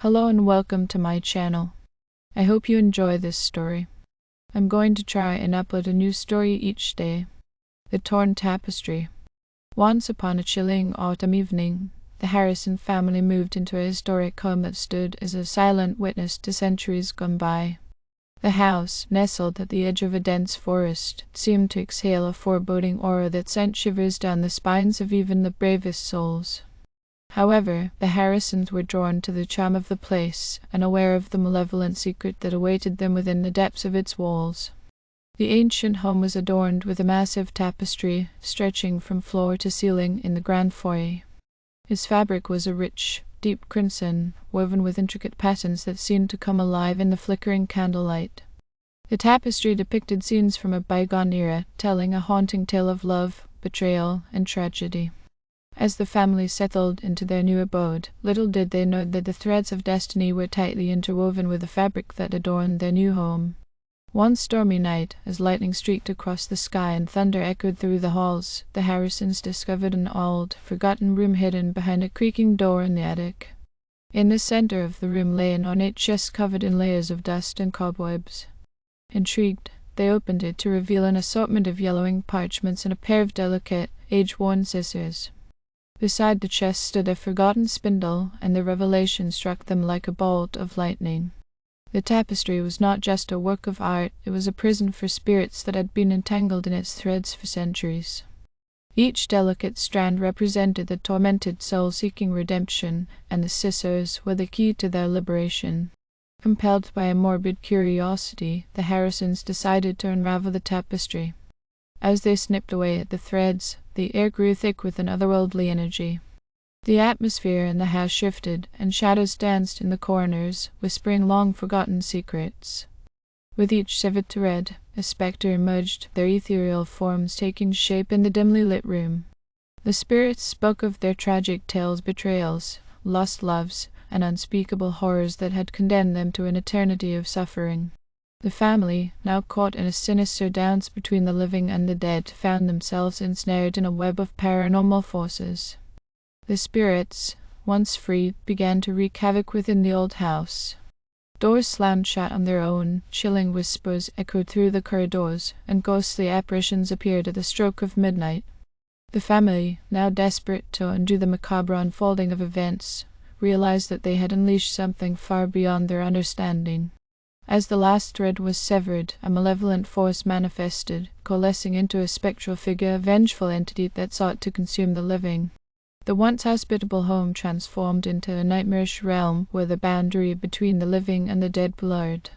Hello and welcome to my channel. I hope you enjoy this story. I'm going to try and upload a new story each day. The Torn Tapestry. Once upon a chilling autumn evening, the Harrison family moved into a historic home that stood as a silent witness to centuries gone by. The house, nestled at the edge of a dense forest, seemed to exhale a foreboding aura that sent shivers down the spines of even the bravest souls. However, the Harrisons were drawn to the charm of the place, and aware of the malevolent secret that awaited them within the depths of its walls. The ancient home was adorned with a massive tapestry stretching from floor to ceiling in the grand foyer. Its fabric was a rich, deep crimson, woven with intricate patterns that seemed to come alive in the flickering candlelight. The tapestry depicted scenes from a bygone era, telling a haunting tale of love, betrayal, and tragedy. As the family settled into their new abode, little did they know that the threads of destiny were tightly interwoven with the fabric that adorned their new home. One stormy night, as lightning streaked across the sky and thunder echoed through the halls, the Harrisons discovered an old, forgotten room hidden behind a creaking door in the attic. In the center of the room lay an ornate chest covered in layers of dust and cobwebs. Intrigued, they opened it to reveal an assortment of yellowing parchments and a pair of delicate, age-worn scissors. Beside the chest stood a forgotten spindle, and the revelation struck them like a bolt of lightning. The tapestry was not just a work of art, it was a prison for spirits that had been entangled in its threads for centuries. Each delicate strand represented the tormented soul seeking redemption, and the scissors were the key to their liberation. Compelled by a morbid curiosity, the Harrisons decided to unravel the tapestry. As they snipped away at the threads, the air grew thick with an otherworldly energy. The atmosphere in the house shifted, and shadows danced in the corners, whispering long-forgotten secrets. With each severed thread, a spectre emerged, their ethereal forms taking shape in the dimly lit room. The spirits spoke of their tragic tales, betrayals, lost loves, and unspeakable horrors that had condemned them to an eternity of suffering. The family, now caught in a sinister dance between the living and the dead, found themselves ensnared in a web of paranormal forces. The spirits, once free, began to wreak havoc within the old house. Doors slammed shut on their own, chilling whispers echoed through the corridors, and ghostly apparitions appeared at the stroke of midnight. The family, now desperate to undo the macabre unfolding of events, realized that they had unleashed something far beyond their understanding. As the last thread was severed, a malevolent force manifested, coalescing into a spectral figure, a vengeful entity that sought to consume the living. The once hospitable home transformed into a nightmarish realm where the boundary between the living and the dead blurred.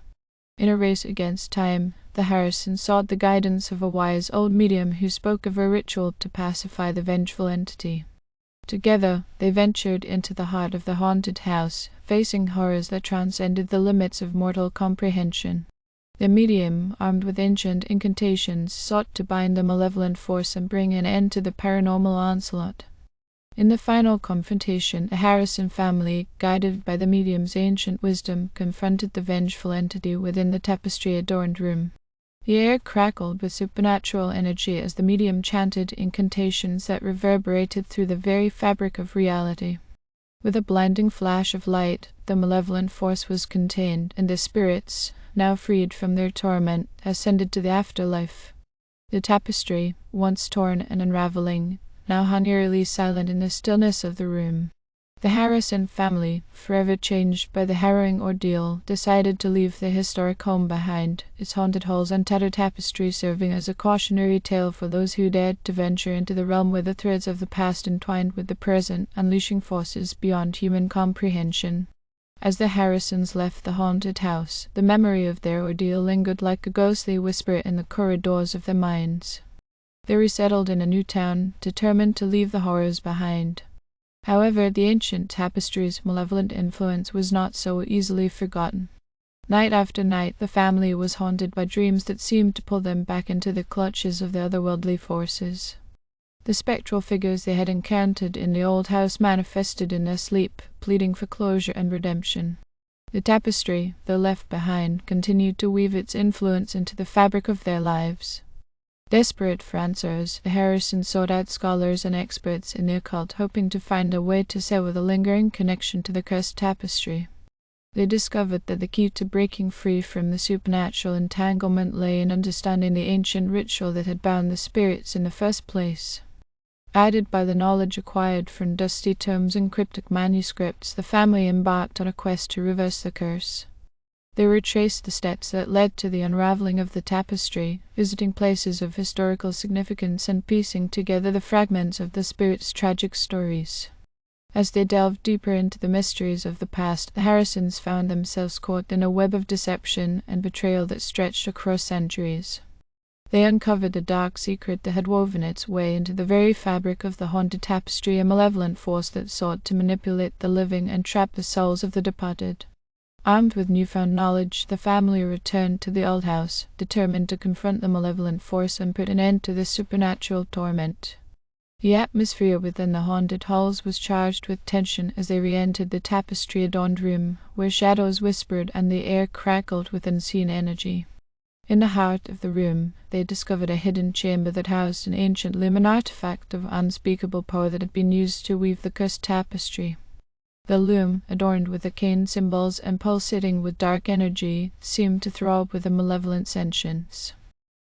In a race against time, the Harrisons sought the guidance of a wise old medium who spoke of a ritual to pacify the vengeful entity. Together, they ventured into the heart of the haunted house, facing horrors that transcended the limits of mortal comprehension. The medium, armed with ancient incantations, sought to bind the malevolent force and bring an end to the paranormal onslaught. In the final confrontation, the Harrison family, guided by the medium's ancient wisdom, confronted the vengeful entity within the tapestry-adorned room. The air crackled with supernatural energy as the medium chanted incantations that reverberated through the very fabric of reality. With a blinding flash of light, the malevolent force was contained, and the spirits, now freed from their torment, ascended to the afterlife. The tapestry, once torn and unraveling, now hung eerily silent in the stillness of the room. The Harrison family, forever changed by the harrowing ordeal, decided to leave the historic home behind, its haunted halls and tattered tapestry serving as a cautionary tale for those who dared to venture into the realm where the threads of the past entwined with the present, unleashing forces beyond human comprehension. As the Harrisons left the haunted house, the memory of their ordeal lingered like a ghostly whisper in the corridors of their minds. They resettled in a new town, determined to leave the horrors behind. However, the ancient tapestry's malevolent influence was not so easily forgotten. Night after night, the family was haunted by dreams that seemed to pull them back into the clutches of the otherworldly forces. The spectral figures they had encountered in the old house manifested in their sleep, pleading for closure and redemption. The tapestry, though left behind, continued to weave its influence into the fabric of their lives. Desperate for answers, the Harrisons sought out scholars and experts in the occult, hoping to find a way to sever the lingering connection to the cursed tapestry. They discovered that the key to breaking free from the supernatural entanglement lay in understanding the ancient ritual that had bound the spirits in the first place. Aided by the knowledge acquired from dusty tomes and cryptic manuscripts, the family embarked on a quest to reverse the curse. They retraced the steps that led to the unraveling of the tapestry, visiting places of historical significance and piecing together the fragments of the spirits' tragic stories. As they delved deeper into the mysteries of the past, the Harrisons found themselves caught in a web of deception and betrayal that stretched across centuries. They uncovered a dark secret that had woven its way into the very fabric of the haunted tapestry, a malevolent force that sought to manipulate the living and trap the souls of the departed. Armed with newfound knowledge, the family returned to the old house, determined to confront the malevolent force and put an end to this supernatural torment. The atmosphere within the haunted halls was charged with tension as they re-entered the tapestry-adorned room, where shadows whispered and the air crackled with unseen energy. In the heart of the room, they discovered a hidden chamber that housed an ancient loom, an artifact of unspeakable power that had been used to weave the cursed tapestry. The loom, adorned with arcane symbols and pulsating with dark energy, seemed to throb with a malevolent sentience.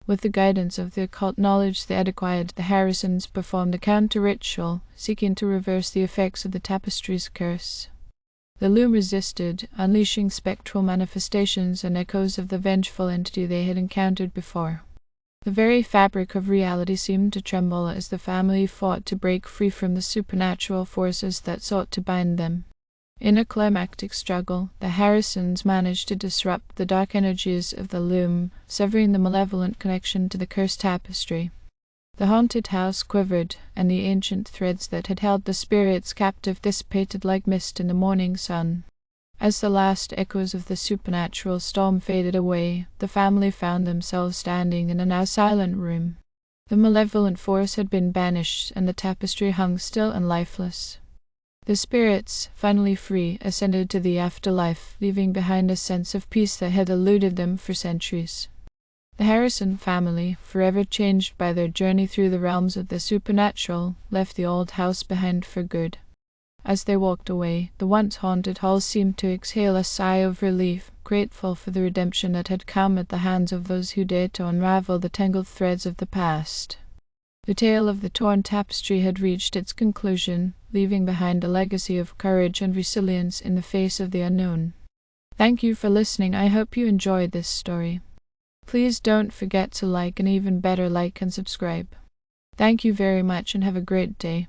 With the guidance of the occult knowledge they had acquired, the Harrisons performed a counter-ritual, seeking to reverse the effects of the tapestry's curse. The loom resisted, unleashing spectral manifestations and echoes of the vengeful entity they had encountered before. The very fabric of reality seemed to tremble as the family fought to break free from the supernatural forces that sought to bind them. In a climactic struggle, the Harrisons managed to disrupt the dark energies of the loom, severing the malevolent connection to the cursed tapestry. The haunted house quivered, and the ancient threads that had held the spirits captive dissipated like mist in the morning sun. As the last echoes of the supernatural storm faded away, the family found themselves standing in a now silent room. The malevolent force had been banished, and the tapestry hung still and lifeless. The spirits, finally free, ascended to the afterlife, leaving behind a sense of peace that had eluded them for centuries. The Harrison family, forever changed by their journey through the realms of the supernatural, left the old house behind for good. As they walked away, the once haunted halls seemed to exhale a sigh of relief, grateful for the redemption that had come at the hands of those who dared to unravel the tangled threads of the past. The tale of the torn tapestry had reached its conclusion, leaving behind a legacy of courage and resilience in the face of the unknown. Thank you for listening. I hope you enjoyed this story. Please don't forget to like, and even better, like and subscribe. Thank you very much and have a great day.